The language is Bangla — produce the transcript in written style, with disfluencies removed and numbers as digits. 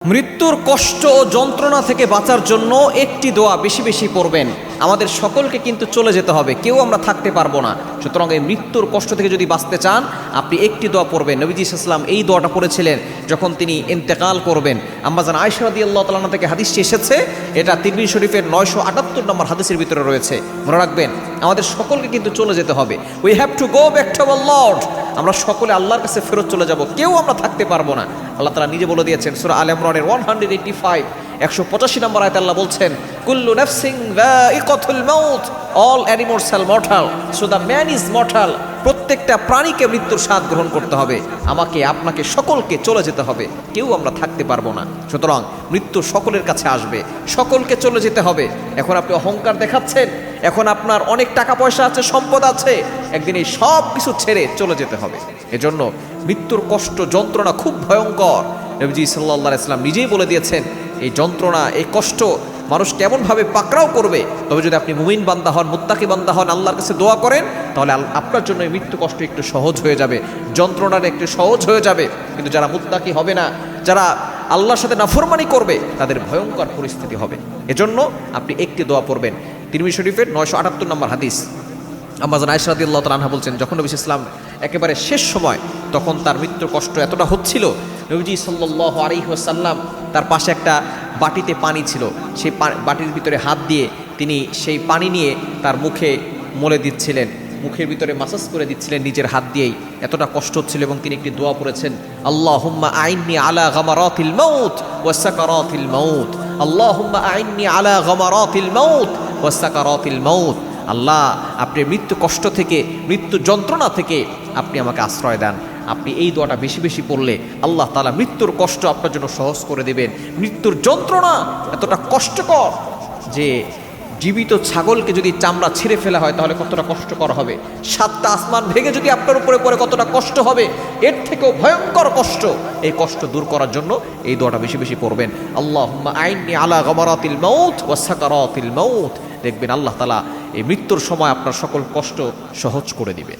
মৃত্যুর কষ্ট ও যন্ত্রণা থেকে বাঁচার জন্য একটি দোয়া বেশি বেশি পড়বেন। আমাদের সকলকে কিন্তু চলে যেতে হবে, কেউ আমরা থাকতে পারবো না। সুতরাং এই মৃত্যুর কষ্ট থেকে যদি বাঁচতে চান আপনি একটি দোয়া পড়বেন। নবীজি সাল্লাল্লাহু আলাইহি ওয়াসাল্লাম এই দোয়াটা পড়েছিলেন যখন তিনি ইন্তেকাল করবেন। আম্মা জান আয়েশা রাদিয়াল্লাহু তাআলা আনহা থেকে হাদিসটি এসেছে, এটা তিরমিজি শরীফের 978 নম্বর হাদিসের ভিতরে রয়েছে। মনে রাখবেন আমাদের সকলকে কিন্তু চলে যেতে হবে। We have to go back to our Lord. আমরা সকলে আল্লাহর কাছে ফেরত চলে যাব, কেউ আমরা থাকতে পারবো না। আল্লাহ তাআলা নিজে বলে দিয়েছেন সূরা আলে ইমরানের 185 185 নম্বর আয়াতে আল্লাহ বলছেন, কুল্লু নাফসিন যায়িকাতুল মাউত, all animals R mortal, so the man is mortal. প্রত্যেকটা প্রাণীকে মৃত্যুর স্বাদ গ্রহণ করতে হবে। আমাকে আপনাকে সকলকে চলে যেতে হবে, কেউ আমরা থাকতে পারবো না। সুতরাং মৃত্যু সকলের কাছে আসবে, সকলকে চলে যেতে হবে। এখন আপনি অহংকার দেখাচ্ছেন, এখন আপনার অনেক টাকা পয়সা আছে, সম্পদ আছে, একদিন এই সব কিছু ছেড়ে চলে যেতে হবে। এজন্য মৃত্যুর কষ্ট যন্ত্রণা খুব ভয়ঙ্কর। নবীজি সাল্লাল্লাহু আলাইহি ওয়াসাল্লাম নিজেই বলে দিয়েছেন এই যন্ত্রণা, এই কষ্ট মানুষ কেমনভাবে পাকড়াও করবে। তবে যদি আপনি মুমিন বান্দা হন, মুত্তাকি বান্দা হন, আল্লাহর কাছে দোয়া করেন, তাহলে আপনার জন্য এই মৃত্যু কষ্ট একটু সহজ হয়ে যাবে, যন্ত্রণাটা একটু সহজ হয়ে যাবে। কিন্তু যারা মুত্তাকি হবে না, যারা আল্লাহর সাথে নাফরমানি করবে, তাদের ভয়ঙ্কর পরিস্থিতি হবে। এজন্য আপনি একটি দোয়া পড়বেন। তিরমিজি শরীফের 978 নম্বর হাদিস, আম্মা জান আয়েশা রাদিয়াল্লাহু তাআলা আনহা বলছেন, যখন নবী সাল্লাল্লাহু আলাইহি ওয়াসাল্লাম একেবারে শেষ সময়, তখন তার মৃত্যুর কষ্ট এতটা হচ্ছিল, নবীজি সাল্লাল্লাহু আলাইহি ওয়াসাল্লাম তার পাশে একটা বাটিতে পানি ছিল, সেই বাটির ভিতরে হাত দিয়ে তিনি সেই পানি নিয়ে তার মুখে মলে দিচ্ছিলেন, মুখের ভিতরে মাসাজ করে দিচ্ছিলেন নিজের হাত দিয়েই। এতটা কষ্ট হচ্ছিল এবং তিনি একটি দোয়া পড়েছেন, আল্লাহুম্মা আইন্নি আলা গামারাতিল মাউত ওয়া সাকারাতিল মাউত, আল্লাহুম্মা আইন্নি আলা গামারাতিল মাউত ওয়া সাকারাতিল মাউত। আল্লাহ, আপনি মৃত্যু কষ্ট থেকে, মৃত্যু যন্ত্রণা থেকে আপনি আমাকে আশ্রয় দেন। আপনি এই দোয়াটা বেশি বেশি পড়লে আল্লাহ তাআলা মৃত্যুর কষ্ট আপনার জন্য সহজ করে দেবেন। মৃত্যুর যন্ত্রণা এতটা কষ্টকর যে জীবিত ছাগলকে যদি চামড়া ছিঁড়ে ফেলা হয় তাহলে কতটা কষ্টকর হবে, 7টা আসমান ভেঙে যদি আপনার উপরে পড়ে কতটা কষ্ট হবে, এর থেকেও ভয়ঙ্কর কষ্ট। এই কষ্ট দূর করার জন্য এই দোয়াটা বেশি বেশি পড়বেন, আল্লাহুম্মা আইন্নি আলা গামারাতিল মাউত ওয়া সাকারাতিল মাউত। দেখবেন আল্লাহ তাআলা এই মৃত্যুর সময় আপনার সকল কষ্ট সহজ করে দিবেন।